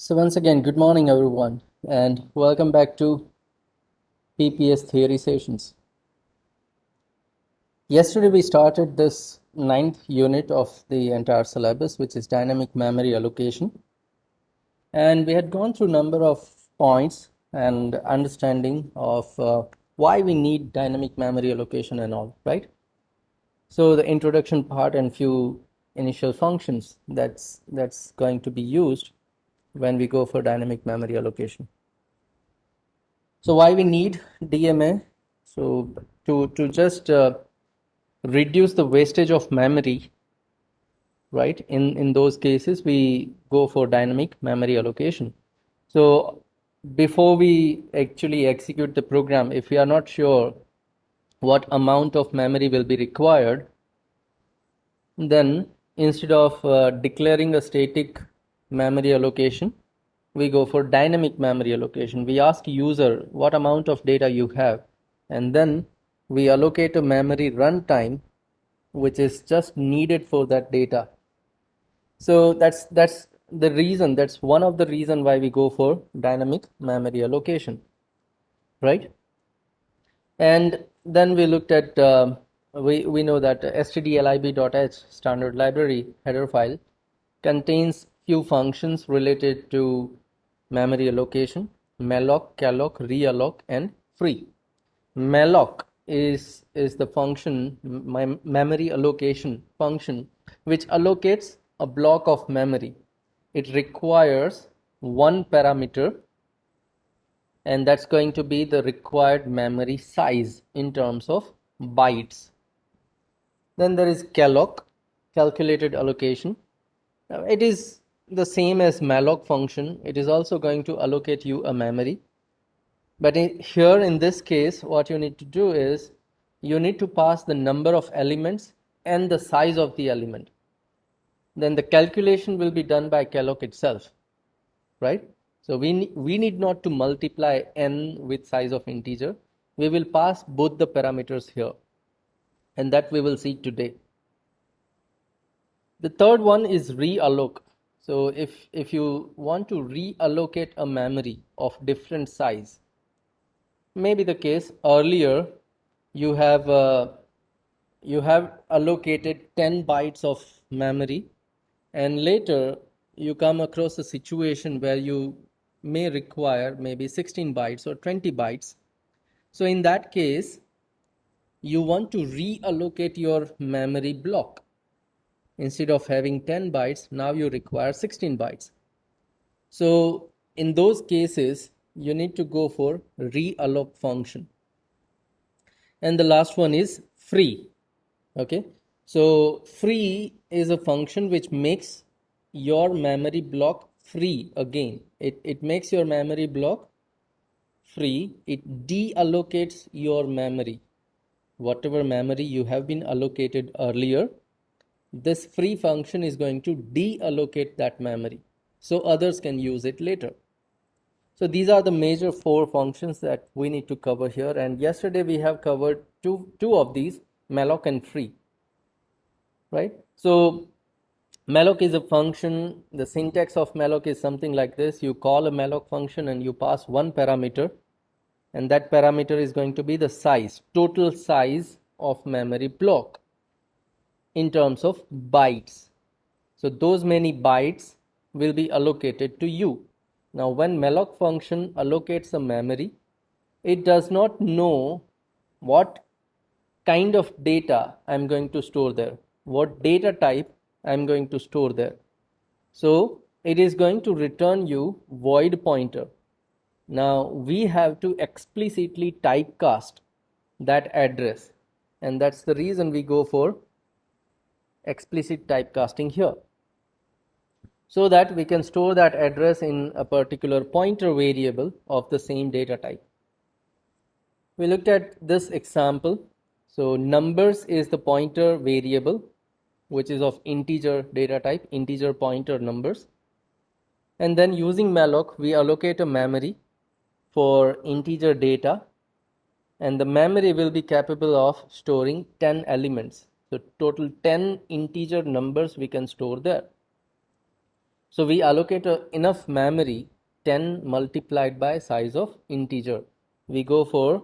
So once again, good morning everyone, and welcome back to PPS Theory Sessions. Yesterday we started this ninth unit of the entire syllabus, which is dynamic memory allocation, and we had gone through a number of points and understanding of why we need dynamic memory allocation and all, right? So the introduction part and few initial functions that's going to be used when we go for dynamic memory allocation. So why we need DMA? So to just reduce the wastage of memory, right? In those cases, we go for dynamic memory allocation. So before we actually execute the program, if we are not sure what amount of memory will be required, then instead of declaring a static memory allocation, we go for dynamic memory allocation. We ask user what amount of data you have, and then we allocate a memory runtime which is just needed for that data. So that's the reason, that's one of the reason why we go for dynamic memory allocation, right? And then we looked at we know that stdlib.h standard library header file contains few functions related to memory allocation: malloc, calloc, realloc, and free. Malloc is the function, memory allocation function, which allocates a block of memory. It requires one parameter, and that's going to be the required memory size in terms of bytes. Then there is calloc, calculated allocation. Now, it is the same as malloc function. It is also going to allocate you a memory. But here in this case, what you need to do is you need to pass the number of elements and the size of the element. Then the calculation will be done by calloc itself, right? So we need not to multiply n with size of integer. We will pass both the parameters here, and that we will see today. The third one is realloc. So if you want to reallocate a memory of different size, maybe the case earlier you have allocated 10 bytes of memory, and later you come across a situation where you may require maybe 16 bytes or 20 bytes. So in that case, you want to reallocate your memory block. Instead of having 10 bytes, now you require 16 bytes. So in those cases, you need to go for realloc function. And the last one is free. Okay, so free is a function which makes your memory block free again. It makes your memory block free. It deallocates your memory. Whatever memory you have been allocated earlier, this free function is going to deallocate that memory so others can use it later. So these are the major four functions that we need to cover here, and yesterday we have covered two of these, malloc and free, right? So malloc is a function. The syntax of malloc is something like this: you call a malloc function and you pass one parameter, and that parameter is going to be the size, total size of memory block in terms of bytes. So those many bytes will be allocated to you. Now when malloc function allocates a memory, it does not know what kind of data I'm going to store there, what data type I'm going to store there. So it is going to return you void pointer. Now we have to explicitly typecast that address, and that's the reason we go for explicit typecasting here, so that we can store that address in a particular pointer variable of the same data type. We looked at this example. So numbers is the pointer variable, which is of integer data type, integer pointer numbers. And then using malloc, we allocate a memory for integer data, and the memory will be capable of storing 10 elements. So total 10 integer numbers we can store there. So we allocate enough memory 10 multiplied by size of integer. We go for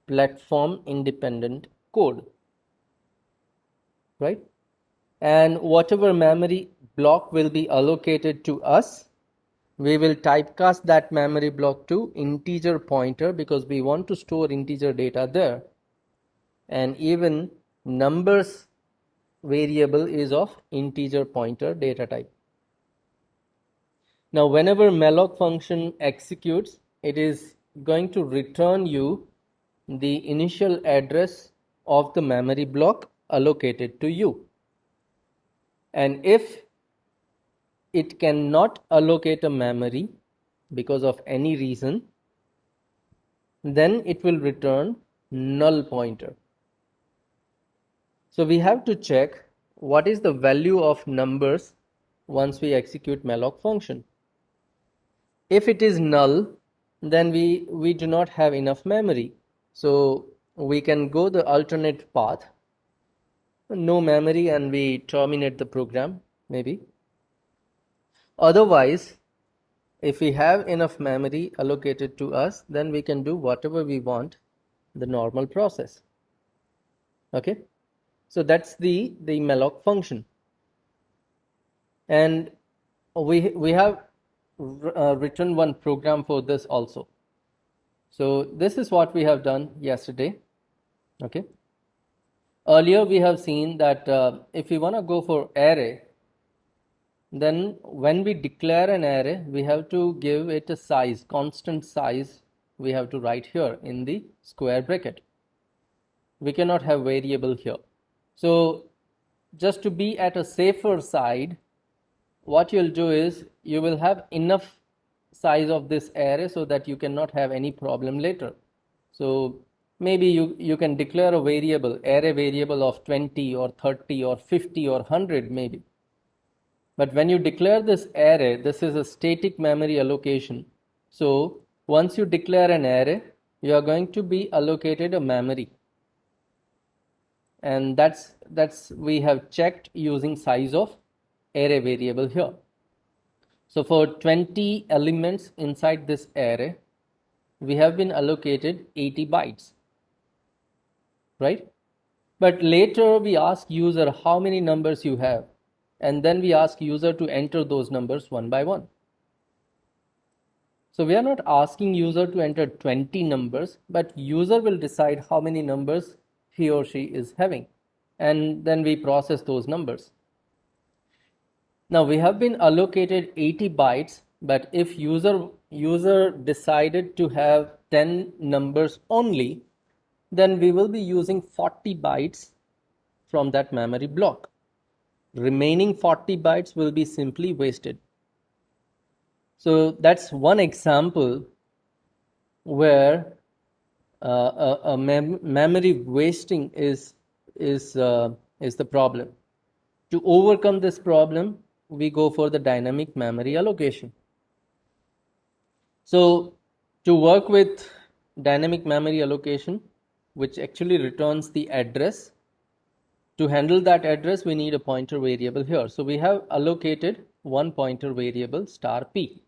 platform independent code, right? And whatever memory block will be allocated to us, we will typecast that memory block to integer pointer because we want to store integer data there. And even numbers variable is of integer pointer data type. Now, whenever malloc function executes, it is going to return you the initial address of the memory block allocated to you. And if it cannot allocate a memory because of any reason, then it will return null pointer. So we have to check what is the value of numbers once we execute malloc function. If it is null, then we do not have enough memory. So we can go the alternate path, no memory, and we terminate the program maybe. Otherwise, if we have enough memory allocated to us, then we can do whatever we want, the normal process. Okay, so that's the malloc function. And we have written one program for this also. So this is what we have done yesterday. Okay, earlier we have seen that if we want to go for array, then when we declare an array, we have to give it a size, constant size we have to write here in the square bracket. We cannot have variable here. So just to be at a safer side, what you'll do is you will have enough size of this array so that you cannot have any problem later. So maybe you can declare a variable, array variable of 20 or 30 or 50 or 100 maybe. But when you declare this array, this is a static memory allocation. So once you declare an array, you are going to be allocated a memory. And that's we have checked using size of array variable here. So for 20 elements inside this array, we have been allocated 80 bytes, right? But later we ask user how many numbers you have, and then we ask user to enter those numbers one by one. So we are not asking user to enter 20 numbers, but user will decide how many numbers he or she is having, and then we process those numbers. Now we have been allocated 80 bytes, but if user decided to have 10 numbers only, then we will be using 40 bytes from that memory block. Remaining 40 bytes will be simply wasted. So that's one example where memory wasting is the problem. To overcome this problem, we go for the dynamic memory allocation. So to work with dynamic memory allocation, which actually returns the address, to handle that address, we need a pointer variable here. So we have allocated one pointer variable star p.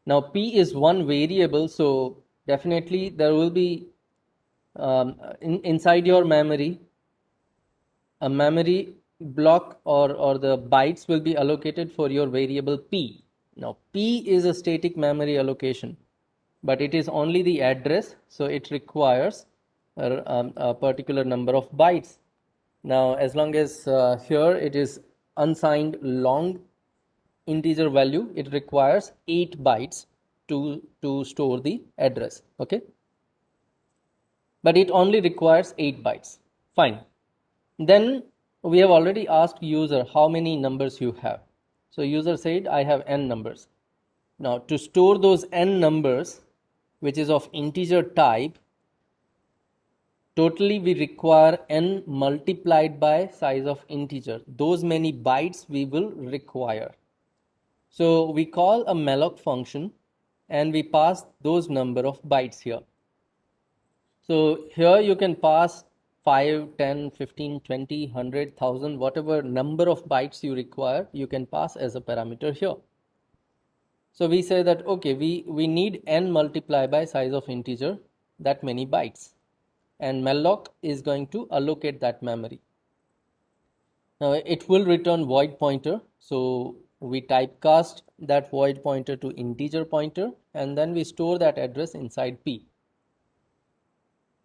Now p is one variable, so definitely there will be inside your memory a memory block or the bytes will be allocated for your variable p. Now p is a static memory allocation, but it is only the address, so it requires a particular number of bytes. Now as long as here it is unsigned long integer value, it requires 8 bytes to store the address. Okay, but it only requires 8 bytes. Fine. Then we have already asked user how many numbers you have. So user said I have n numbers. Now to store those n numbers, which is of integer type, totally we require n multiplied by size of integer. Those many bytes we will require. So we call a malloc function and we pass those number of bytes here. So here you can pass 5, 10, 15, 20, 100, 1000, whatever number of bytes you require, you can pass as a parameter here. So we say that, okay, we need n multiply by size of integer, that many bytes. And malloc is going to allocate that memory. Now it will return void pointer. So we typecast that void pointer to integer pointer, and then we store that address inside P.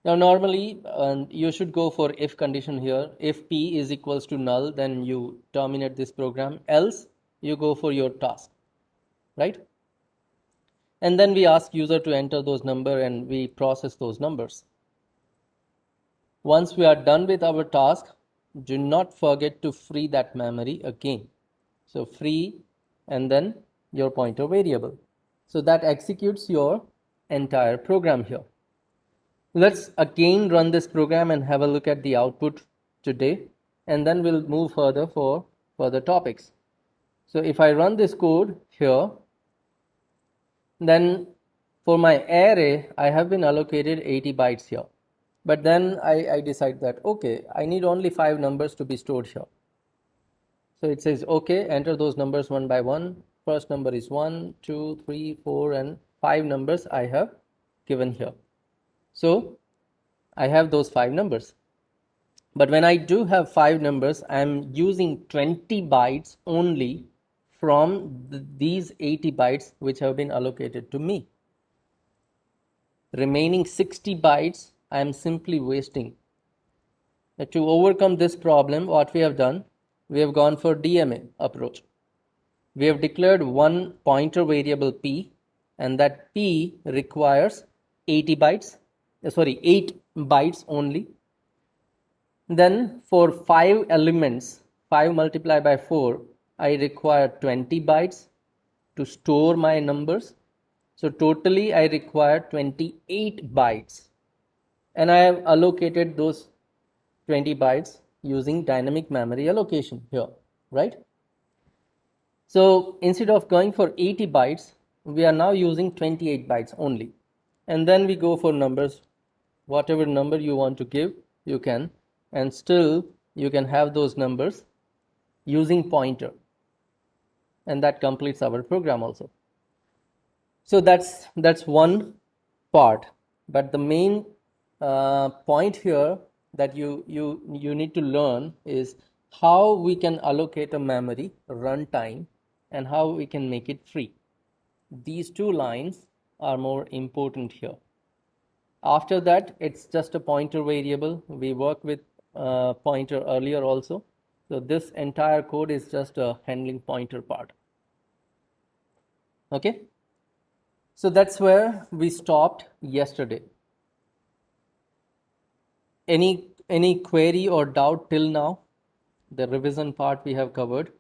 Now normally you should go for if condition here. If P is equals to null, then you terminate this program. Else you go for your task, right? And then we ask user to enter those numbers and we process those numbers. Once we are done with our task, do not forget to free that memory again. So free and then your pointer variable. So that executes your entire program here. Let's again run this program and have a look at the output today, and then we'll move further for further topics. So if I run this code here, then for my array, I have been allocated 80 bytes here. But then I decide that, okay, I need only 5 numbers to be stored here. So it says, okay, enter those numbers one by one. First number is 1, 2, 3, 4, and 5 numbers I have given here. So I have those 5 numbers. But when I do have 5 numbers, I'm using 20 bytes only from these 80 bytes which have been allocated to me. Remaining 60 bytes I am simply wasting. To overcome this problem, what we have done, we have gone for DMA approach. We have declared one pointer variable P, and that P requires 8 bytes only. Then for 5 elements, 5 multiplied by 4, I require 20 bytes to store my numbers. So totally I require 28 bytes. And I have allocated those 20 bytes using dynamic memory allocation here, right? So instead of going for 80 bytes, we are now using 28 bytes only. And then we go for numbers. Whatever number you want to give, you can. And still you can have those numbers using pointer. And that completes our program also. So that's one part. But the main point here that you need to learn is how we can allocate a memory runtime and how we can make it free. These two lines are more important here. After that, it's just a pointer variable. We worked with pointer earlier also. So this entire code is just a handling pointer part. Okay. So that's where we stopped yesterday. Any query or doubt till now? The revision part we have covered.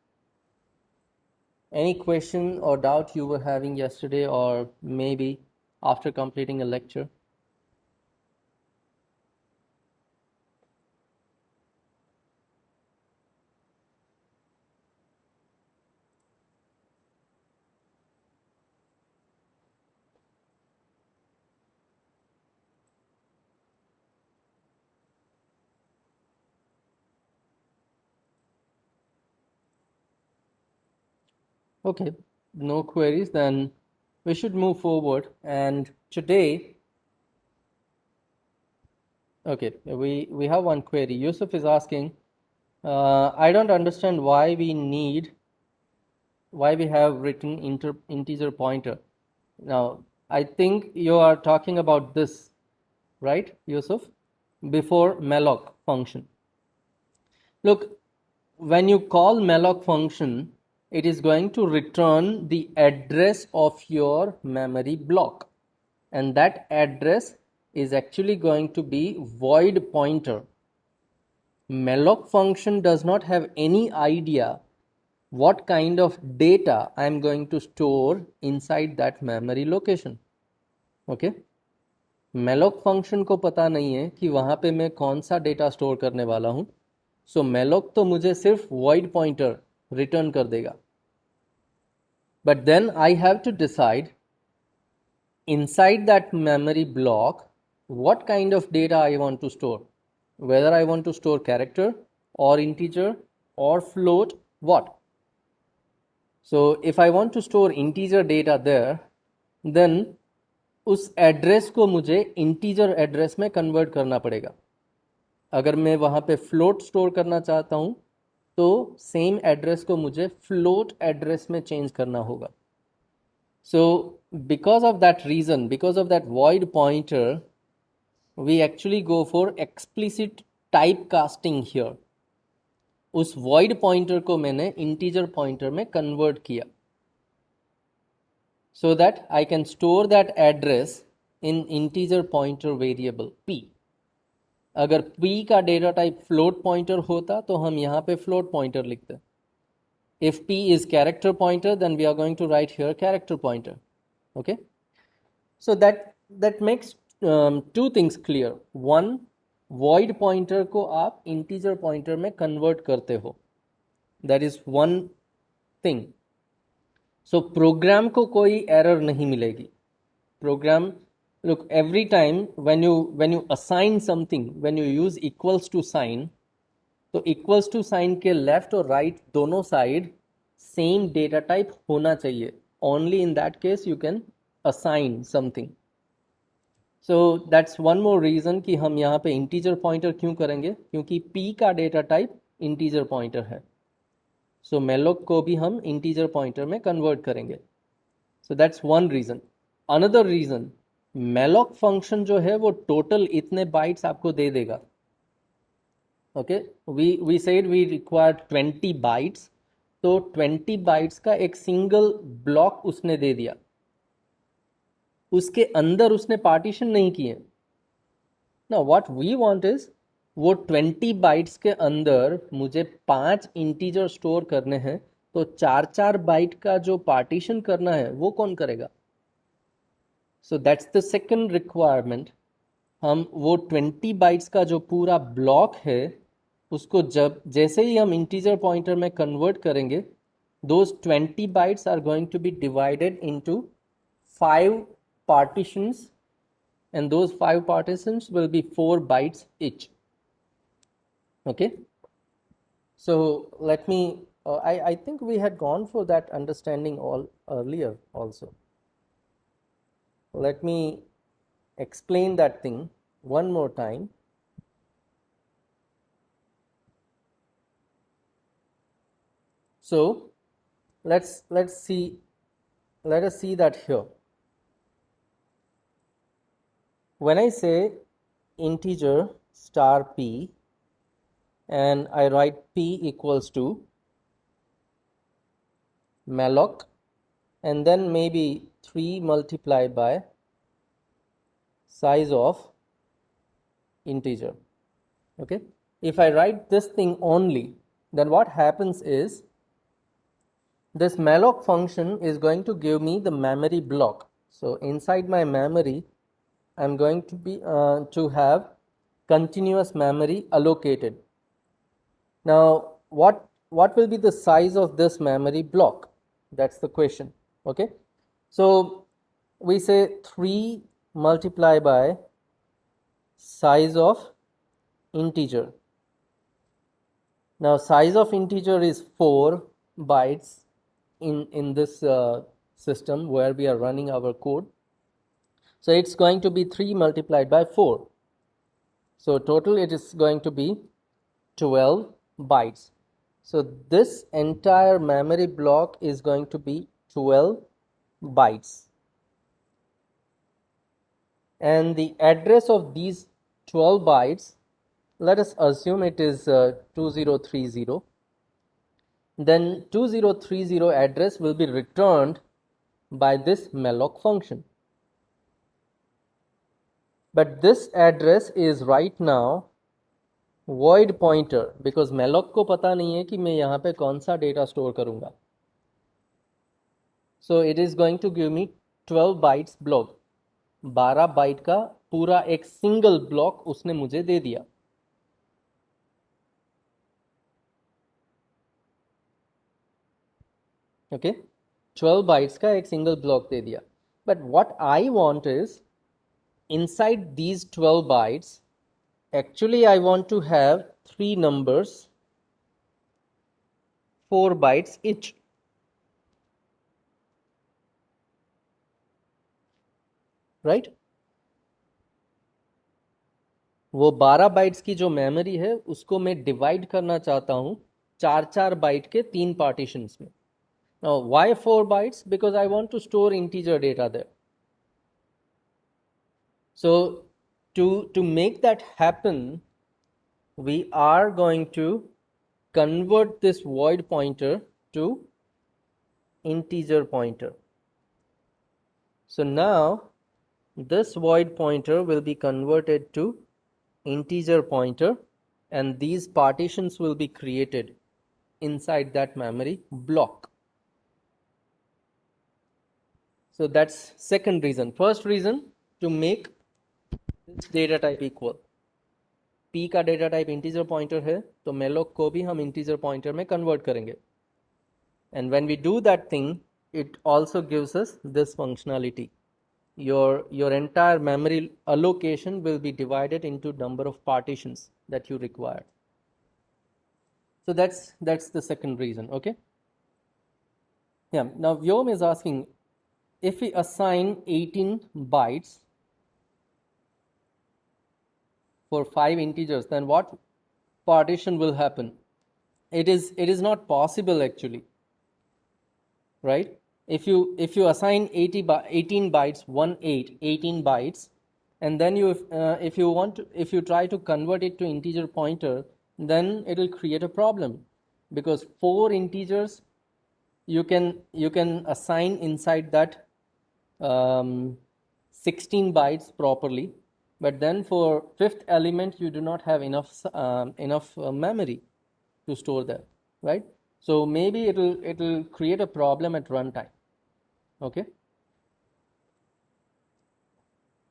Any question or doubt you were having yesterday or maybe after completing a lecture? Okay, no queries, then we should move forward. And today, okay, we have one query. Yusuf is asking, I don't understand why we have written integer pointer. Now, I think you are talking about this, right, Yusuf? Before malloc function. Look, when you call malloc function, it is going to return the address of your memory block, and that address is actually going to be void pointer. Malloc function does not have any idea what kind of data I am going to store inside that memory location. Okay? malloc function को पता नहीं है कि वहां पे मैं कौन सा डेटा स्टोर करने वाला हूं. सो malloc तो मुझे सिर्फ void pointer रिटर्न कर देगा. But then I have to decide inside that memory block what kind of data I want to store. whether I want to store character or integer or float, what? So if I want to store integer data there, then उस address को मुझे integer address में convert करना पड़ेगा. अगर मैं वहाँ पे फ्लोट स्टोर करना चाहता हूँ तो सेम एड्रेस को मुझे फ्लोट एड्रेस में चेंज करना होगा. So because of that reason, because of that void pointer, we actually go for explicit typecasting here. उस void pointer को मैंने integer pointer में convert किया, so that I can store that address in integer pointer variable p. अगर p का data type float pointer होता तो हम यहाँ पे float pointer लिखते. If p is character pointer, then we are going to write here character pointer. Okay, so that makes two things clear. One, void pointer को आप integer pointer में convert करते हो. That is one thing. So program को कोई error नहीं मिलेगी. Program, look, every time when you assign something, when you use equals to sign, तो equals to sign के left और right दोनों side same data type होना चाहिए. Only in that case you can assign something. So that's one more reason कि हम यहाँ पे integer pointer क्यों करेंगे, क्योंकि p का data type integer pointer है. So malloc को भी हम integer pointer में convert करेंगे. So that's one reason. Another reason, malloc function जो है वो total इतने bytes आपको दे देगा. Okay, we said we require 20 bytes, तो 20 bytes का एक single block उसने दे दिया. उसके अंदर उसने पार्टीशन नहीं किए. Now what we want is, वो 20 बाइट्स के अंदर मुझे 5 इंटीजर स्टोर करने हैं, तो 4-4 बाइट का जो पार्टीशन करना है वो कौन करेगा? So that's the second requirement. हम वो 20 बाइट्स का जो पूरा ब्लॉक है उसको जैसे ही हम इंटीजर पॉइंटर में कन्वर्ट करेंगे, those 20 bytes are going to be divided into 5 partitions, and those 5 partitions will be 4 bytes each. Okay, so let me I think we had gone for that understanding all earlier also. Let me explain that thing one more time. So let us see that here. When I say integer star p and I write p equals to malloc and then maybe 3 multiplied by size of integer. Okay, if I write this thing only, then what happens is this malloc function is going to give me the memory block. So inside my memory I'm going to be to have continuous memory allocated. Now what will be the size of this memory block? That's the question. Okay, so we say 3 multiplied by size of integer. Now size of integer is 4 bytes in this system where we are running our code. So it's going to be 3 multiplied by 4. So total it is going to be 12 bytes. So this entire memory block is going to be 12 bytes. And the address of these 12 bytes, let us assume it is 2030. Then 2030 address will be returned by this malloc function. But this address is right now void pointer because malloc को पता नहीं है कि मैं यहाँ पे कौन सा डेटा स्टोर करूँगा. So it is going to give me 12 bytes block. 12 bite का पूरा एक सिंगल ब्लॉक उसने मुझे दे दिया. Okay, 12 bytes का एक सिंगल ब्लॉक दे दिया. But what I want is, inside these 12 bytes Actually, I want to have 3 numbers, 4 bytes each. Right? वो 12 बाइट्स की जो मेमोरी है उसको मैं डिवाइड करना चाहता हूँ 4 बाइट के 3 पार्टीशंस में. Now, why 4 bytes? Because I want to store integer data there. So, to make that happen, we are going to convert this void pointer to integer pointer. So now this void pointer will be converted to integer pointer, and these partitions will be created inside that memory block. So that's second reason. First reason, to make this data type equal. P का data type integer pointer है तो malloc को भी हम integer pointer में convert करेंगे. And when we do that thing, it also gives us this functionality. Your entire memory allocation will be divided into number of partitions that you require. So that's the second reason. Okay. Yeah. Now Vyom is asking, if we assign 18 bytes for 5 integers, then what partition will happen? It is not possible actually, right? If you assign 18 bytes, 18 bytes, and then if you try to convert it to integer pointer, then it will create a problem, because 4 integers you can assign inside that 16 bytes properly, but then for fifth element you do not have enough memory to store that, right? So maybe it'll create a problem at runtime. Okay.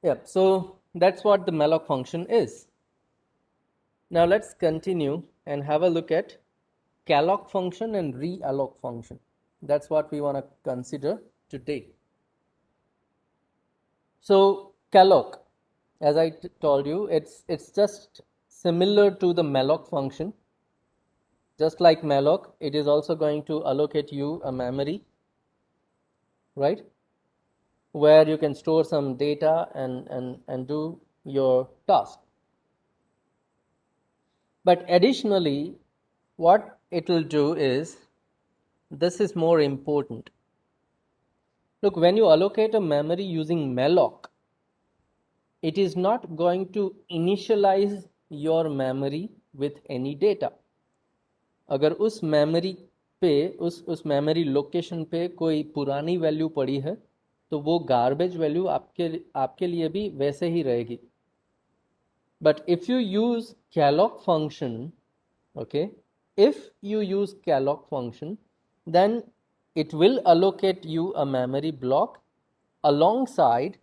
Yeah, so that's what the malloc function is. Now let's continue and have a look at calloc function and realloc function. That's what we want to consider today. So calloc, as I told you, it's just similar to the malloc function. Just like malloc, it is also going to allocate you a memory, right, where you can store some data and do your task. But additionally, what it will do is, this is more important. Look, when you allocate a memory using malloc, it is not going to initialize your memory with any data. अगर उस memory पे उस memory location पे कोई पुरानी value पड़ी है तो वो गार्बेज वैल्यू आपके लिए भी वैसे ही रहेगी. But if you use calloc function, okay, if you use calloc function, then it will allocate you a memory block. Alongside,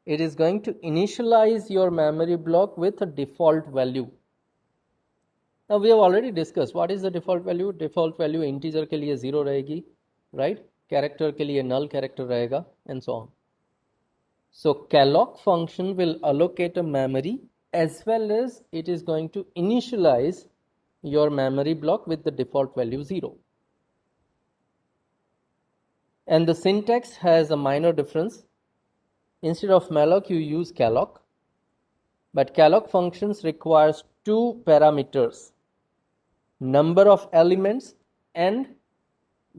it is going to initialize your memory block with a default value. Now we have already discussed what is the default value. Default value integer के लिए 0 रहेगी, right? Character के लिए null character रहेगा, and so on. So calloc function will allocate a memory, as well as it is going to initialize your memory block with the default value 0. And the syntax has a minor difference. Instead of malloc, you use calloc, but calloc functions requires 2 parameters: number of elements and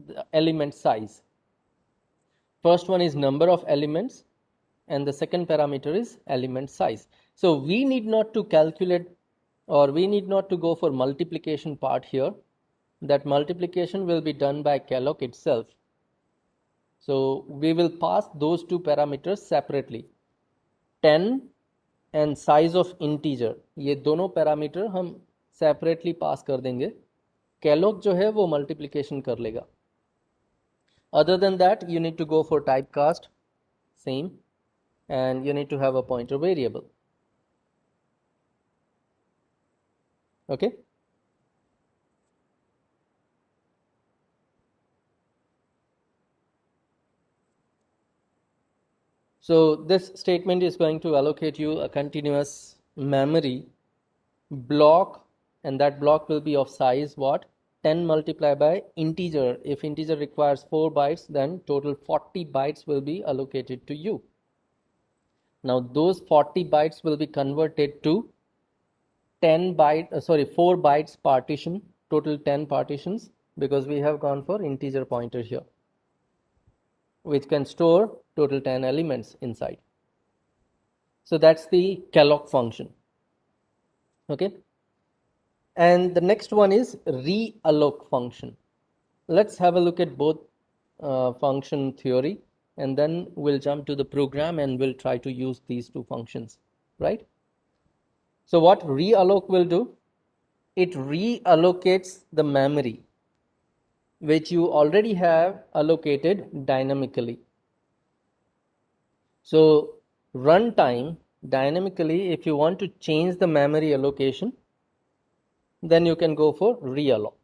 the element size. First one is number of elements, and the second parameter is element size. So we need not to calculate, or we need not to go for multiplication part here. That multiplication will be done by calloc itself. So we will pass those 2 parameters separately. 10 and size of integer, ये दोनों parameter हम separately पास कर देंगे. calloc जो है वो multiplication कर लेगा. Other than that, you need to go for typecast, same, and you need to have a pointer variable. Okay. So this statement is going to allocate you a continuous memory block, and that block will be of size what? 10 multiplied by integer. If integer requires 4 bytes, then total 40 bytes will be allocated to you. Now those 40 bytes will be converted to 4 bytes partition, total 10 partitions, because we have gone for integer pointer here, which can store total 10 elements inside. So that's the calloc function. Okay. And the next one is realloc function. Let's have a look at both function theory, and then we'll jump to the program and we'll try to use these two functions, right? So what realloc will do? It reallocates the memory which you already have allocated dynamically. So runtime, dynamically, if you want to change the memory allocation, then you can go for realloc.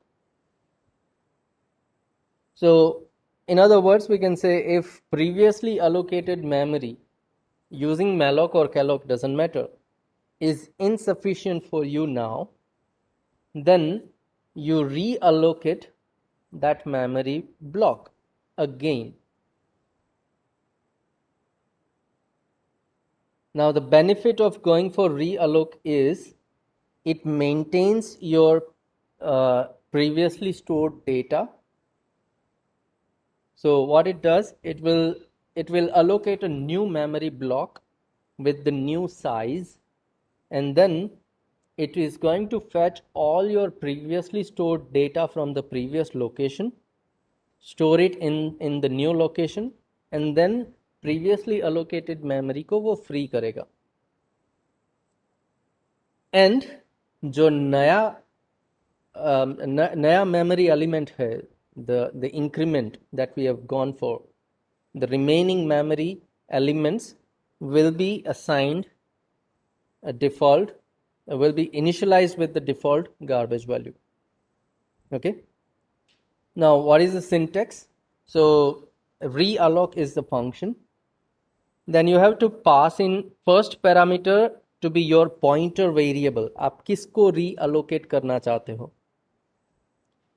So in other words, we can say if previously allocated memory using malloc or calloc, doesn't matter, is insufficient for you now, then you reallocate that memory block again. Now the benefit of going for realloc is it maintains your previously stored data. So what it does, it will allocate a new memory block with the new size, and then it is going to fetch all your previously stored data from the previous location, store it in the new location, and then previously allocated memory को वो free करेगा. And जो नया memory element है, the increment that we have gone for, the remaining memory elements will be assigned a default, will be initialized with the default garbage value. Okay. Now what is the syntax? So realloc is the function. Then you have to pass in first parameter to be your pointer variable. आप किसको reallocate करना चाहते हो?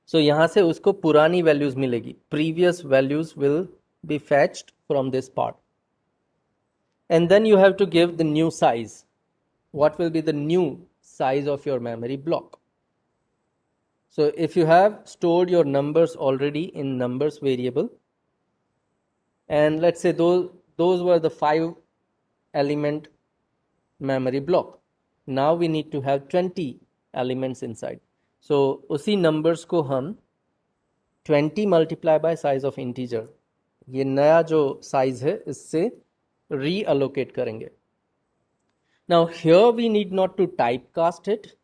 So यहाँ से उसको पुरानी values मिलेगी. Previous values will be fetched from this part. And then you have to give the new size. What will be the new size of your memory block? So if you have stored your numbers already in numbers variable, and let's say those were the 5 element memory block. Now we need to have 20 elements inside. So उसी numbers को हम 20 multiply by size of integer, ये नया जो size है इससे reallocate करेंगे. Now here we need not to typecast it,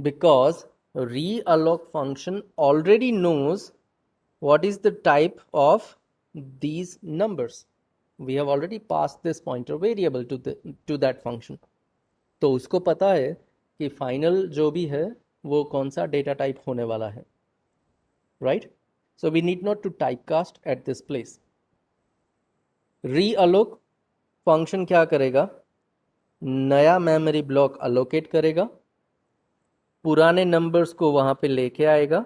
because realloc function already knows what is the type of these numbers. We have already passed this pointer variable to that function. तो उसको पता है कि final जो भी है वो कौन सा data type होने वाला है, right? So we need not to typecast at this place. Realloc function क्या करेगा? नया memory block allocate करेगा, पुराने numbers को वहां पे लेके आएगा,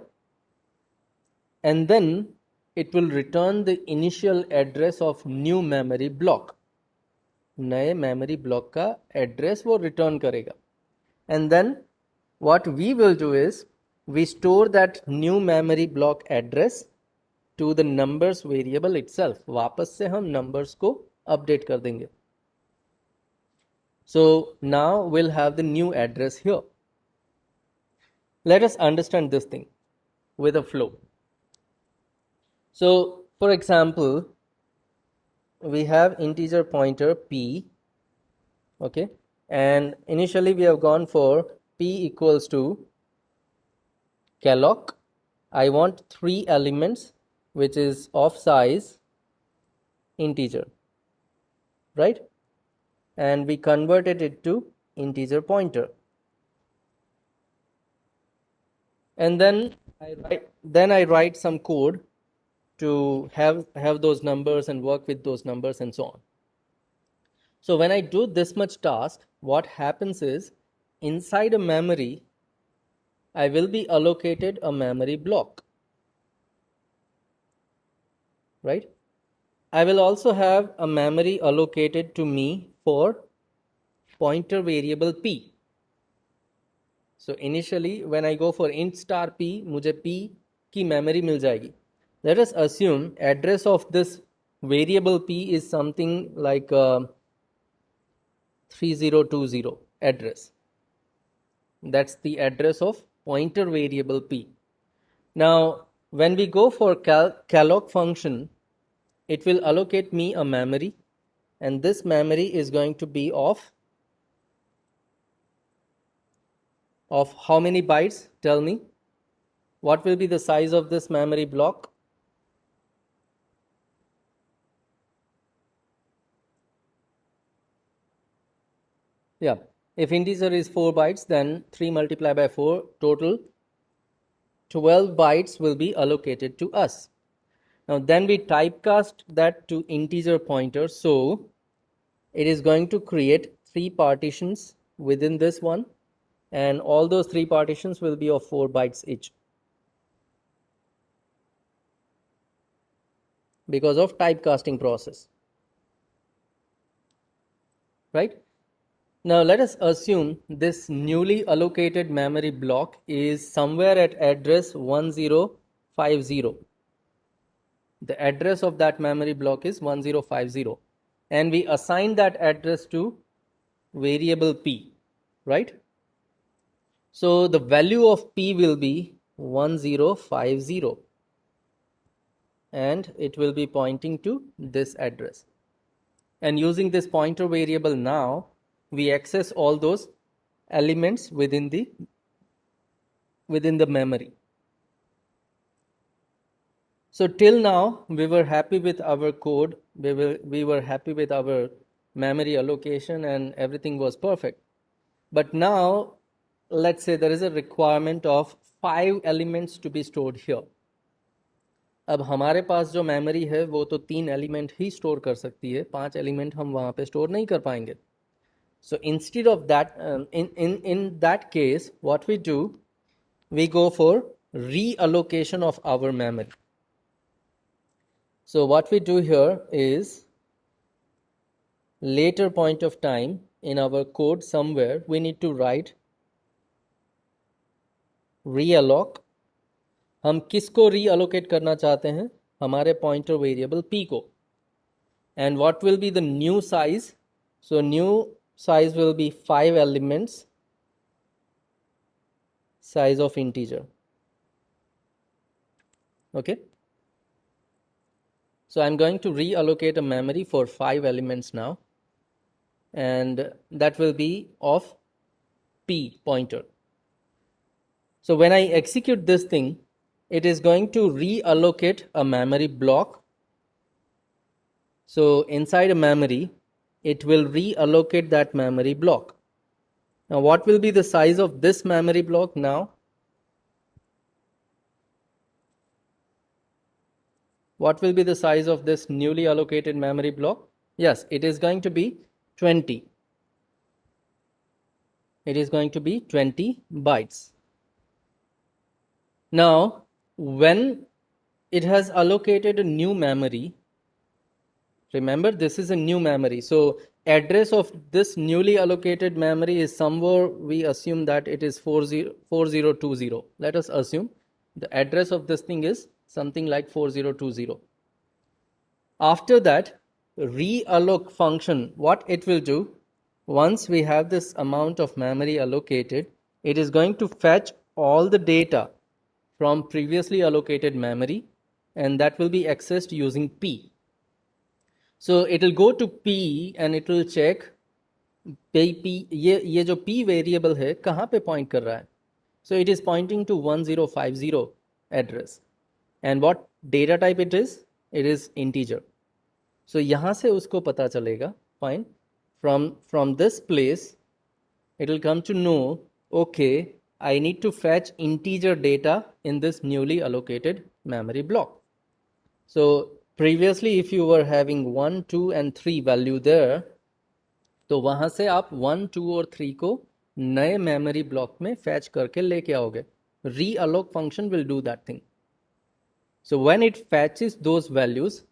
and then it will return the initial address of new memory block. नए memory block का address वो return करेगा. And then what we will do is we store that new memory block address to the numbers variable itself. वापस से हम numbers को update कर देंगे. So now we'll have the new address here. Let us understand this thing with a flow. So for example, we have integer pointer p, okay, and initially we have gone for p equals to calloc. I want 3 elements which is of size integer, right? And we converted it to integer pointer. And then I write some code to have those numbers and work with those numbers and so on. So when I do this much task, what happens is inside a memory, I will be allocated a memory block, right? I will also have a memory allocated to me for pointer variable p. So initially when I go for int star p, मुझे p की memory मिल जाएगी. Let us assume address of this variable p is something like 3020 address. That's the address of pointer variable p. Now when we go for calloc function, it will allocate me a memory, and this memory is going to be of how many bytes? Tell me. What will be the size of this memory block? Yeah, if integer is 4 bytes, then 3 multiplied by 4, total 12 bytes will be allocated to us. Now then we typecast that to integer pointer, so it is going to create 3 partitions within this one, and all those 3 partitions will be of 4 bytes each because of typecasting process, right? Now let us assume this newly allocated memory block is somewhere at address 1050. The address of that memory block is 1050, and we assign that address to variable p, right? So the value of p will be 1050, and it will be pointing to this address. And using this pointer variable, now we access all those elements within the memory. So till now we were happy with our code, we were happy with our memory allocation, and everything was perfect. But now let's say there is a requirement of 5 elements to be stored here. अब हमारे पास जो memory है वो तो 3 element ही store कर सकती है, 5 element हम वहाँ पे स्टोर नहीं कर पाएंगे. So instead of that, in that case, what we do, we go for reallocation of our memory. So what we do here is, later point of time in our code somewhere, we need to write realloc. हम किसको reallocate करना चाहते हैं? हमारे pointer variable p को. And what will be the new size? So new size will be 5 elements, size of integer. Okay, so I'm going to reallocate a memory for 5 elements now, and that will be of p pointer. So when I execute this thing, it is going to reallocate a memory block. So inside a memory, it will reallocate that memory block. Now what will be the size of this memory block now? What will be the size of this newly allocated memory block? Yes, it is going to be 20. It is going to be 20 bytes. Now, when it has allocated a new memory, remember this is a new memory. So address of this newly allocated memory is somewhere, we assume that it is 4020. Let us assume the address of this thing is something like 4020. After that, realloc function, what it will do, once we have this amount of memory allocated, it is going to fetch all the data from previously allocated memory, and that will be accessed using p. So it will go to p and it will check p, ये जो p variable है कहाँ पे point कर रहा है. So it is pointing to 1050 address, and what data type it is? It is integer. So यहाँ से उसको पता चलेगा, fine, from this place it will come to know, okay, I need to fetch integer data in this newly allocated memory block. So previously if you were having 1, 2 and 3 value there, तो वहाँ से आप 1, 2 और 3 को नए memory block में fetch करके लेके आओगे. Realloc function will do that thing. So when it fetches those values,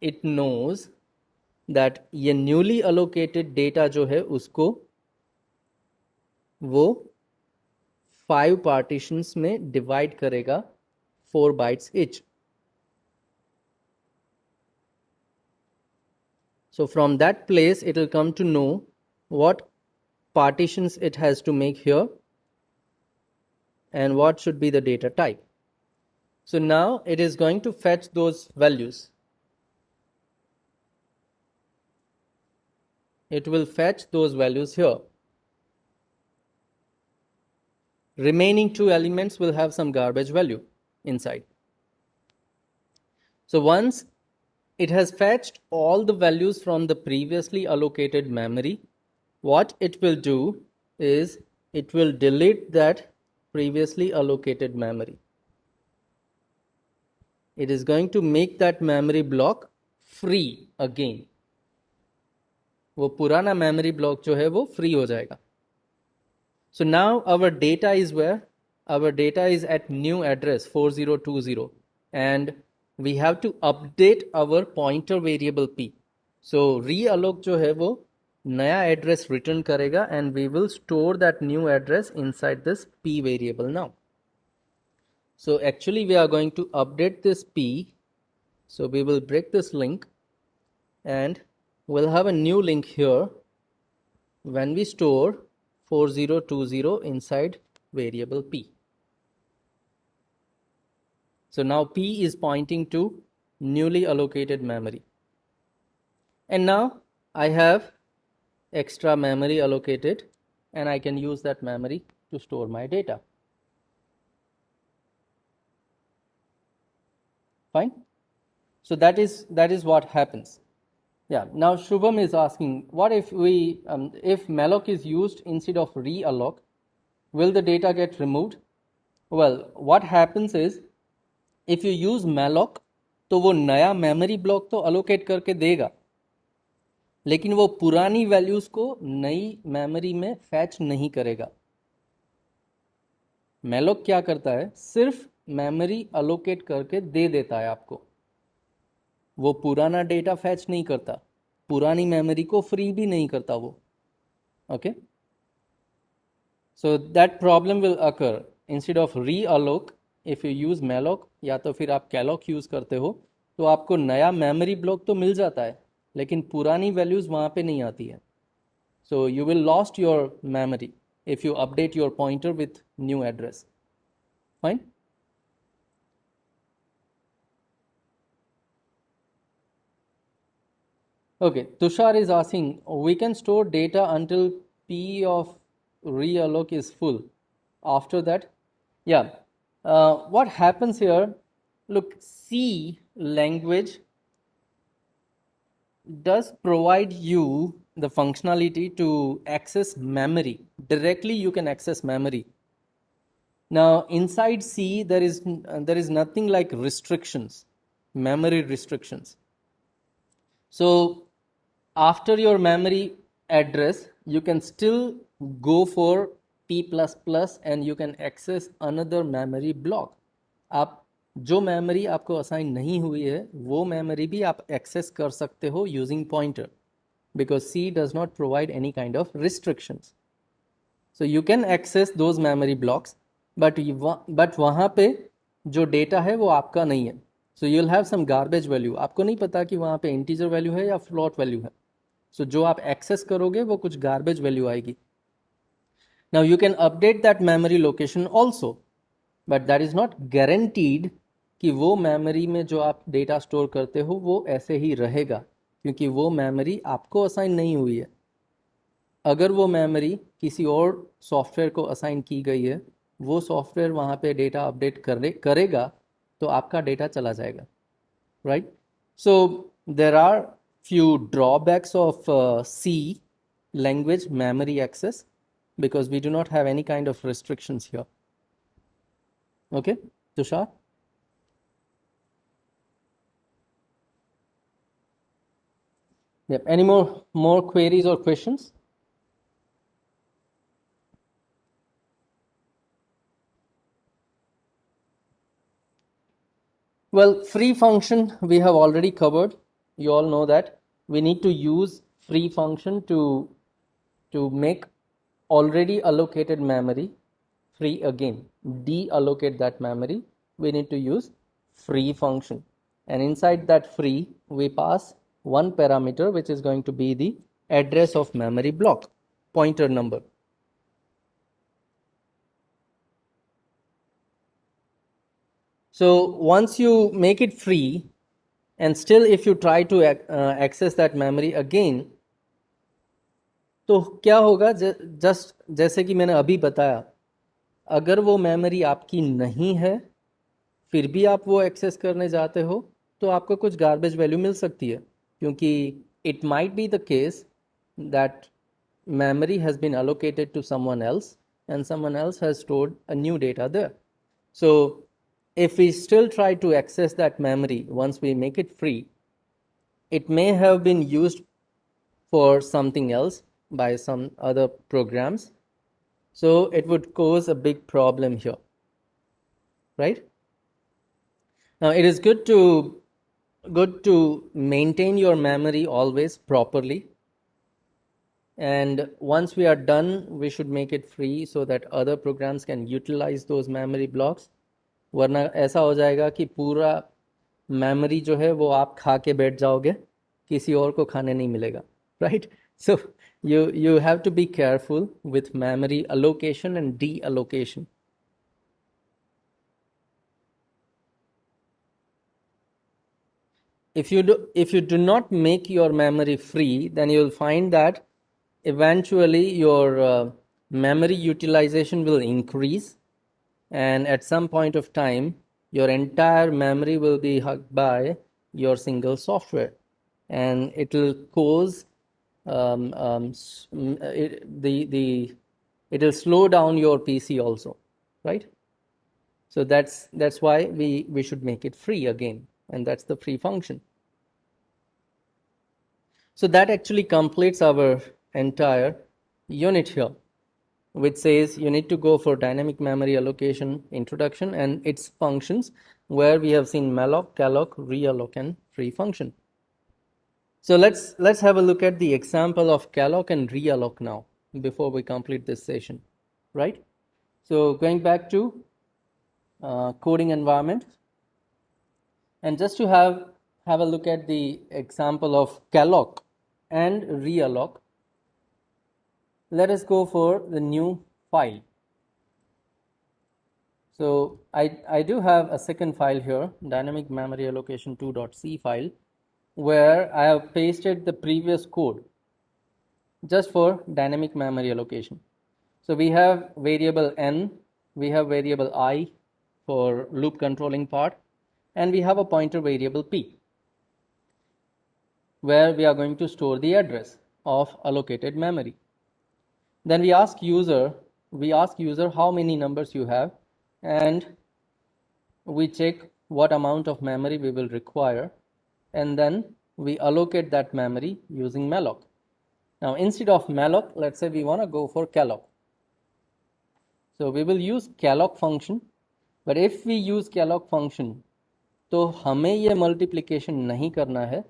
it knows that ये newly allocated data जो है उसको वो 5 partitions में divide करेगा 4 bytes each. So from that place, it will come to know what partitions it has to make here and what should be the data type. So now it is going to fetch those values. It will fetch those values here. Remaining 2 elements will have some garbage value inside. So once it has fetched all the values from the previously allocated memory, what it will do is it will delete that previously allocated memory. It is going to make that memory block free again. वो पुराना memory block जो है वो free हो जाएगा. So now our data is where? Our data is at new address 4020 and we have to update our pointer variable p. So realloc जो है वो नया address return करेगा and we will store that new address inside this p variable now. So actually we are going to update this p. So we will break this link and we'll have a new link here when we store 4020 inside variable p. So now p is pointing to newly allocated memory. And now I have extra memory allocated and I can use that memory to store my data. Fine. So that is what happens. Yeah. Now Shubham is asking, what if we if malloc is used instead of realloc, will the data get removed? Well, what happens is if you use malloc तो वो नया memory block तो allocate करके देगा लेकिन वो पुरानी values को नई मेमोरी में फैच नहीं करेगा. malloc क्या करता है? सिर्फ मेमोरी अलोकेट करके दे देता है आपको. वो पुराना डेटा फैच नहीं करता, पुरानी मेमोरी को फ्री भी नहीं करता वो. Okay, so that problem will occur instead of realloc. If you use malloc या तो फिर आप calloc यूज करते हो तो आपको नया मेमोरी ब्लॉक तो मिल जाता है लेकिन पुरानी वैल्यूज वहां पे नहीं आती है. So you will lost your memory if you update your pointer with new address. Fine. Okay, Tushar is asking, we can store data until p of realloc is full. After that, yeah, what happens here? Look, C language does provide you the functionality to access memory. Directly you can access memory. Now inside C there is nothing like restrictions, memory restrictions. So after your memory address you can still go for p++ and you can access another memory block. आप जो memory आपको assign नहीं हुई है वो memory भी आप access कर सकते हो using pointer because C does not provide any kind of restrictions. So you can access those memory blocks, but वहाँ पे जो डेटा है वो आपका नहीं है. So you'll have some garbage value. आपको नहीं पता कि वहाँ पे integer value है या float value है. So जो आप access करोगे वो कुछ garbage value आएगी. Now you can update that memory location also, but that is not guaranteed कि वो मेमोरी में जो आप डेटा स्टोर करते हो वो ऐसे ही रहेगा क्योंकि वो मेमोरी आपको असाइन नहीं हुई है. अगर वो मेमोरी किसी और सॉफ्टवेयर को असाइन की गई है वो सॉफ्टवेयर वहाँ पे डेटा अपडेट करेगा तो आपका डेटा चला जाएगा. Right. So there are few drawbacks of C language memory access because we do not have any kind of restrictions here. Okay, Tushar? Yep. Any more queries or questions? Well, free function we have already covered. You all know that we need to use free function to make already allocated memory free again. Deallocate that memory. We need to use free function. And inside that free, we pass one parameter which is going to be the address of memory block, pointer number. So once you make it free, and still if you try to access that memory again, तो क्या होगा? Just जैसे कि मैंने अभी बताया, अगर वो मेमोरी आपकी नहीं है फिर भी आप वो एक्सेस करने जाते हो तो आपको कुछ गार्बेज वैल्यू मिल सकती है, क्योंकि it might be the case that memory has been allocated to someone else and someone else has stored a new data there. So if we still try to access that memory once we make it free, it may have been used for something else by some other programs, so it would cause a big problem here, right? Now it is good to maintain your memory always properly, and once we are done we should make it free so that other programs can utilize those memory blocks. वरना ऐसा हो जाएगा कि पूरा memory जो है वो आप खा के बैठ जाओगे, किसी और को खाने नहीं मिलेगा, right? So you have to be careful with memory allocation and deallocation. If you do not make your memory free, then you will find that eventually your memory utilization will increase, and at some point of time your entire memory will be hugged by your single software, and it will cause it will slow down your PC also, right? So that's why we should make it free again, and that's the free function. So that actually completes our entire unit here, which says you need to go for dynamic memory allocation introduction and its functions, where we have seen malloc, calloc, realloc, and free function. So let's have a look at the example of calloc and realloc now before we complete this session, right? So going back to coding environment, and just to have a look at the example of calloc and realloc, let us go for the new file. So I do have a second file here, dynamic memory allocation 2.c file, where I have pasted the previous code just for dynamic memory allocation. So we have variable n, we have variable I for loop controlling part, and we have a pointer variable p, where we are going to store the address of allocated memory. Then we ask user how many numbers you have, and we check what amount of memory we will require, and then we allocate that memory using malloc. Now instead of malloc, let's say we want to go for calloc. So we will use calloc function, but if we use calloc function तो हमें ये multiplication नहीं करना है,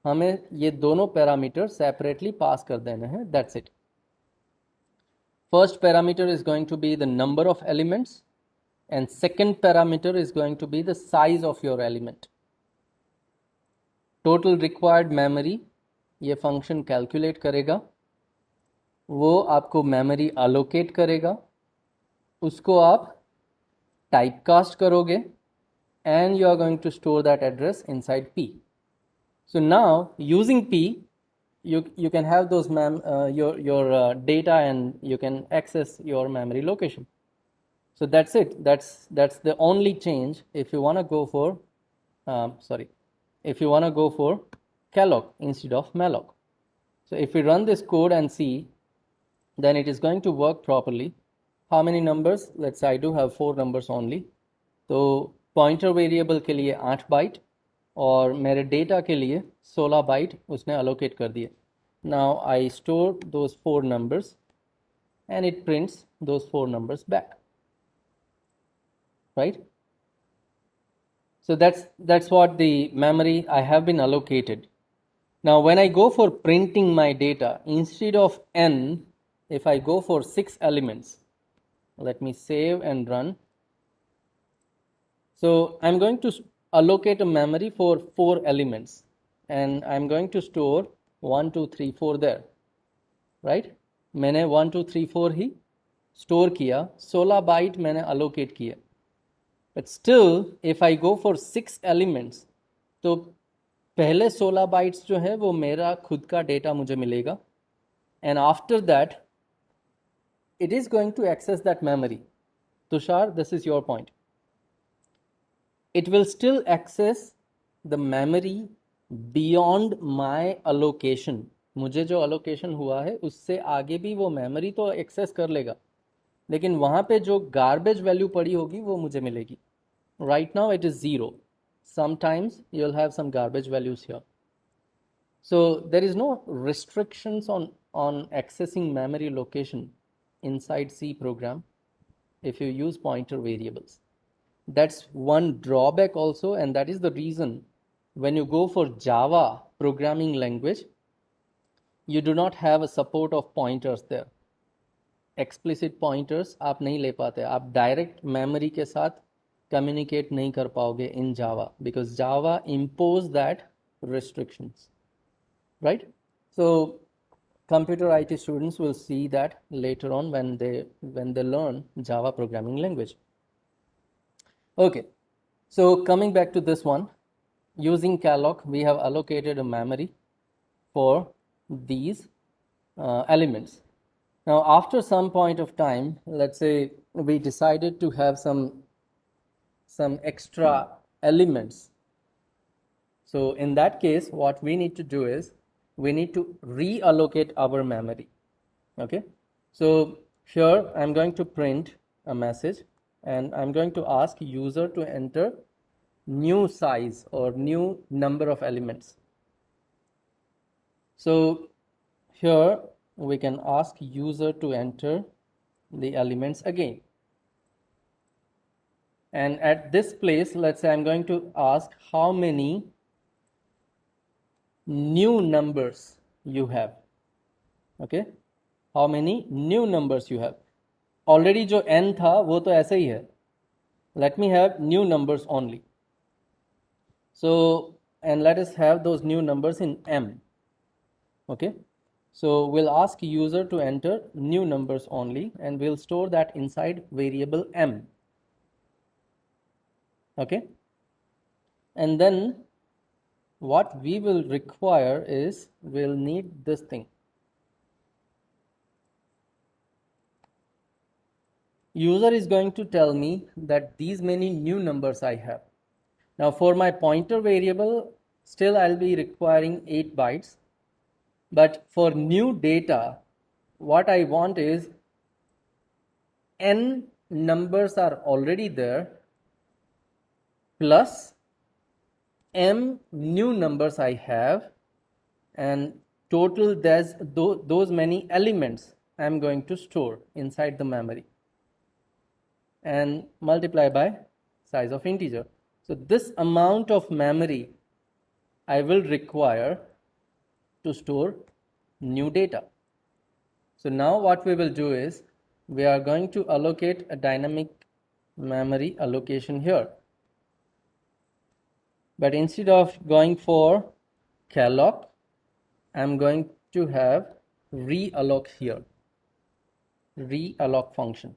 हमें ये दोनों parameter separately पास कर देने हैं, that's it. First parameter is going to be the number of elements, and second parameter is going to be the size of your element. Total required memory ये फंक्शन कैलकुलेट करेगा, वो आपको memory allocate करेगा, उसको आप typecast करोगे, and you are going to store that address inside P. So now using P, you can have those your data, and you can access your memory location. So that's it. That's the only change if you want to go for if you want to go for calloc instead of malloc. So if we run this code and see, then it is going to work properly. How many numbers? Let's say I do have 4 numbers only. तो pointer variable के लिए 8 bite और मेरे data के लिए 16 bite उसने allocate कर दिए. Now I store those 4 numbers and it prints those 4 numbers back, right? So that's what the memory I have been allocated. Now when I go for printing my data, instead of n, if I go for 6 elements, let me save and run. So I'm going to allocate a memory for 4 elements, and I'm going to store 1 2 3 4 there, right? मैंने 1 2 3 4 ही store किया, 16 bite मैंने allocate किया. But still if I go for 6 elements, तो पहले 16 bytes जो है वो मेरा खुद का डेटा मुझे मिलेगा, and after that it is going to access that memory. Tushar, this is your point. It will still access the memory beyond my allocation. मुझे जो allocation हुआ है उससे आगे भी वो memory तो access कर लेगा, लेकिन वहाँ पे जो garbage value पड़ी होगी वो मुझे मिलेगी. Right now it is 0. Sometimes you'll have some garbage values here. So there is no restrictions on accessing memory location inside C program if you use pointer variables. That's one drawback also, and that is the reason when you go for Java programming language, you do not have a support of pointers there. Explicit pointers आप नहीं ले पाते, आप direct memory के साथ communicate नहीं कर पाओगे in Java, because Java impose that restrictions, right? So computer IT students will see that later on when they learn Java programming language. Okay, so coming back to this one, using calloc, we have allocated a memory for these elements. Now, after some point of time, let's say we decided to have some extra elements. So in that case, what we need to do is we need to reallocate our memory. Okay, so here I'm going to print a message, and I'm going to ask user to enter new size or new number of elements. So here we can ask user to enter the elements again, and at this place, let's say I'm going to ask how many new numbers you have. Okay, how many new numbers you have. Already जो n था वो तो ऐसे ही है. Let me have new numbers only. So, and let us have those new numbers in m. Okay, so we'll ask user to enter new numbers only, and we'll store that inside variable m. Okay, and then what we will require is we'll need this thing. User is going to tell me that these many new numbers I have. Now for my pointer variable, still I'll be requiring 8 bytes. But for new data, what I want is n numbers are already there plus m new numbers I have, and total there's those many elements I'm going to store inside the memory, and multiply by size of integer. So this amount of memory I will require to store new data. So now what we will do is we are going to allocate a dynamic memory allocation here. But instead of going for calloc, I'm going to have realloc here, realloc function.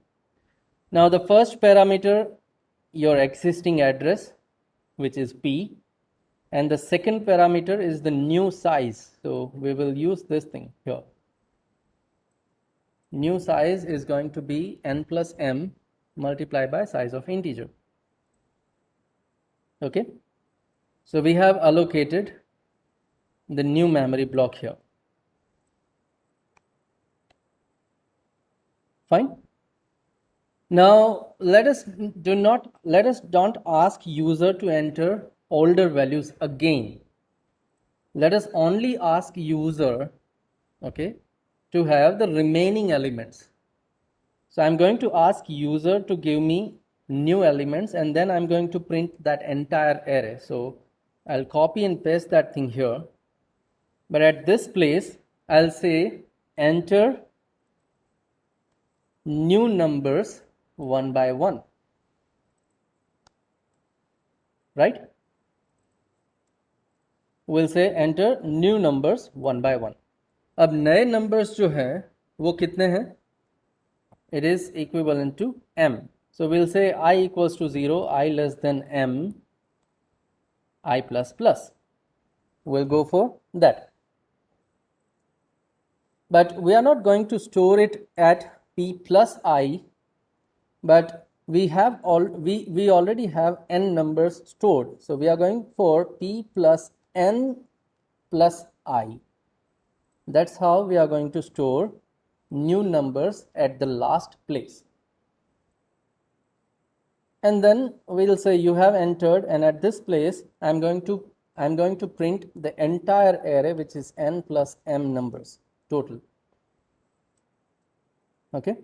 Now the first parameter, your existing address, which is p, and the second parameter is the new size. So we will use this thing here. New size is going to be n plus m multiplied by size of integer. Okay, so we have allocated the new memory block here. Fine. Now let us don't ask user to enter older values again. Let us only ask user, okay, to have the remaining elements. So I'm going to ask user to give me new elements, and then I'm going to print that entire array. So I'll copy and paste that thing here, but at this place I'll say enter new numbers one by one, right? We'll say enter new numbers one by one. अब नए numbers जो हैं वो कितने हैं? It is equivalent to m. So we'll say I equals to 0, I less than m, I plus plus. We'll go for that. But we are not going to store it at p plus I, but we already have n numbers stored. So we are going for p plus n plus I. That's how we are going to store new numbers at the last place. And then we'll say you have entered, and at this place I'm going to print the entire array, which is n plus m numbers total. Okay,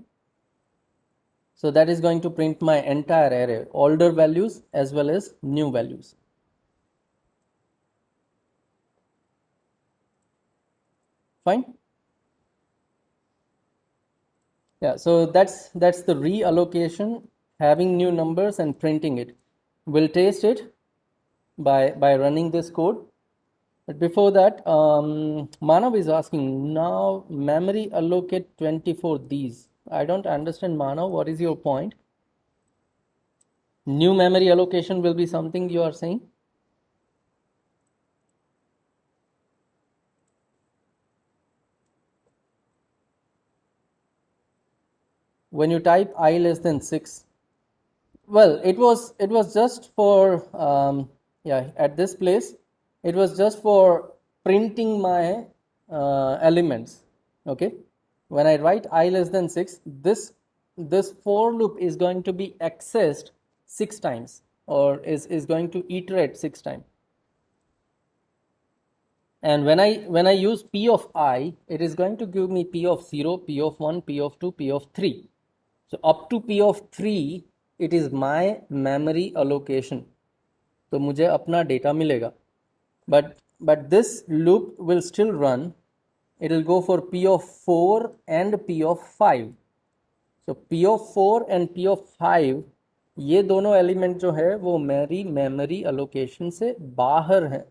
so that is going to print my entire array, older values as well as new values. Fine. Yeah, so that's the reallocation, having new numbers and printing it. We'll test it by running this code. But before that, Manav is asking, now memory allocate 24 these. I don't understand, Manav. What is your point? New memory allocation will be something you are saying? When you type I less than 6, well, it was just for at this place it was just for printing my elements. Okay, when I write I less than 6, this for loop is going to be accessed 6 times, or is going to iterate 6 times. And when I use p of I, it is going to give me p of 0, p of 1, p of 2, p of 3. So up to p of 3, it is my memory allocation. तो मुझे अपना data मिलेगा. But this loop will still run. It will go for p of 4 and p of 5. So p of 4 and p of 5, ये दोनों element जो है वो मेरी मेमोरी अलोकेशन से बाहर हैं,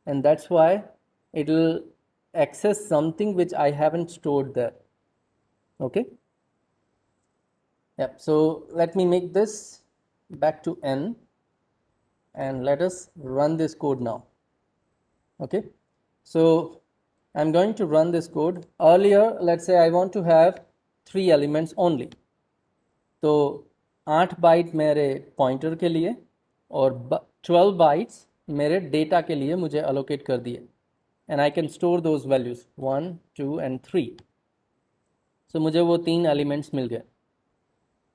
and that's why it will access something which I haven't stored there. Okay. Yep. So let me make this back to n, and let us run this code now. Okay. So I'm going to run this code. Earlier, let's say I want to have 3 elements only. तो 8 bite मेरे pointer के लिए और 12 bytes मेरे data के लिए मुझे allocate कर दिए, and I can store those values 1, 2 and 3. सो मुझे वो 3 एलिमेंट्स मिल गए.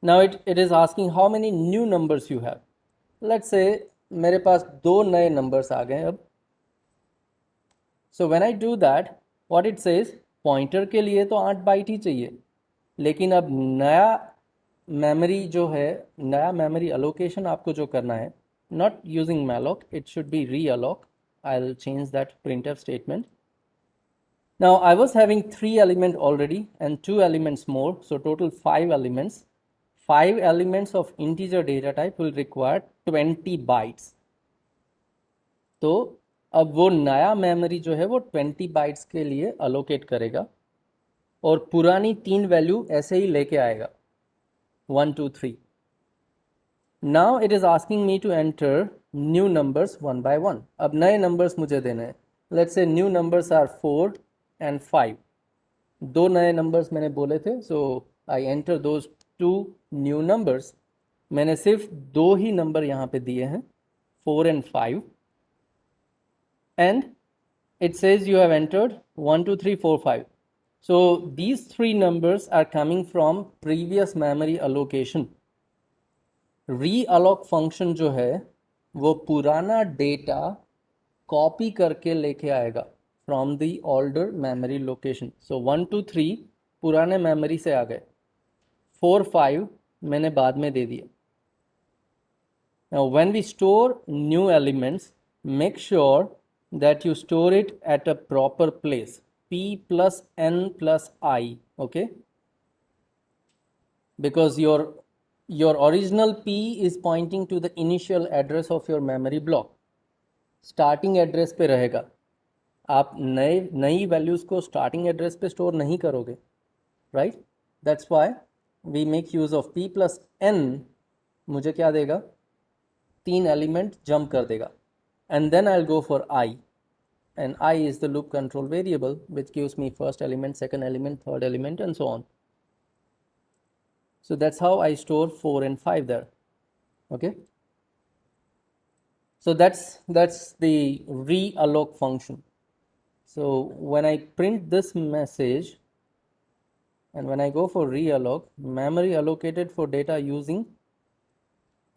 Now it is asking how many new numbers you have. Let's say मेरे पास 2 नए नंबर्स आ गए अब. So when I do that, what it says, pointer के लिए तो 8 बाइट ही चाहिए, लेकिन अब नया मेमोरी जो है, नया मेमोरी अलोकेशन आपको जो करना है, not using malloc, it should be realloc. I'll change that printf statement. Now I was having 3 elements already and 2 elements more, so total 5 elements. 5 elements of integer data type will require 20 bytes. तो अब वो नया memory जो है वो 20 bytes के लिए allocate करेगा और पुरानी 3 वैल्यू ऐसे ही लेके आएगा 1, 2, 3. Now it is asking me to enter new numbers one by one. अब नए numbers मुझे देने हैं. Let's say new numbers are 4 and 5. 2 नए numbers मैंने बोले थे, so I enter those 2 new numbers. मैंने सिर्फ 2 ही number यहाँ पे दिए हैं, 4 and 5. And it says you have entered 1, 2, 3, 4, 5. So these 3 numbers are coming from previous memory allocation. Realloc function जो है वो पुराना डेटा कॉपी करके लेके आएगा from the older memory location. So 1, 2, 3 पुराने मेमोरी से आ गए, 4, 5 मैंने बाद में दे दिए. Now, when we store new elements, make sure that you store it at a proper place, p plus n plus I, okay? Because your original p is pointing to the initial address of your memory block. Starting address पे रहेगा, आप नई values को starting address पे store नहीं करोगे, right? That's why we make use of p plus n. मुझे क्या देगा? 3 एलिमेंट जंप कर देगा, and then I'll go for I, and I is the loop control variable which gives me first element, second element, third element, and so on. So that's how I store 4 and 5 there. Okay, so that's the realloc function. So when I print this message and when I go for realloc, memory allocated for data using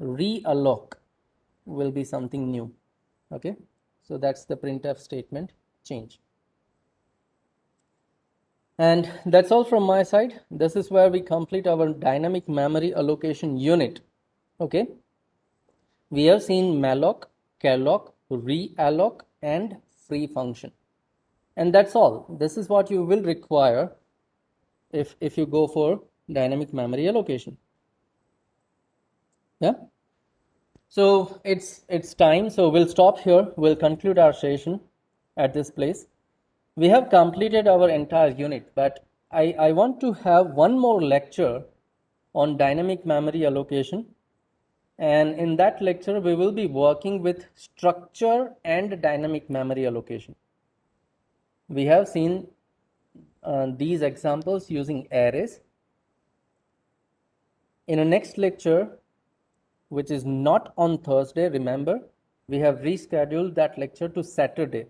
realloc will be something new. Okay, so that's the printf statement change. And that's all from my side. This is where we complete our dynamic memory allocation unit. Okay, we have seen malloc, calloc, realloc, and free function, and that's all. This is what you will require if you go for dynamic memory allocation. Yeah, so it's time, so we'll stop here. We'll conclude our session at this place. We have completed our entire unit, but I want to have one more lecture on dynamic memory allocation, and in that lecture we will be working with structure and dynamic memory allocation. We have seen these examples using arrays. In a next lecture, which is not on Thursday, remember, we have rescheduled that lecture to Saturday.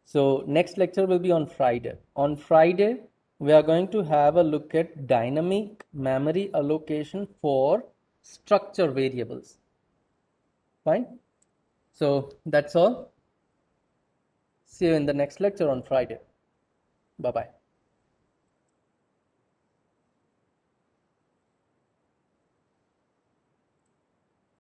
So next lecture will be on Friday. On Friday, we are going to have a look at dynamic memory allocation for structure variables. Fine? So that's all. See you in the next lecture on Friday. Bye-bye.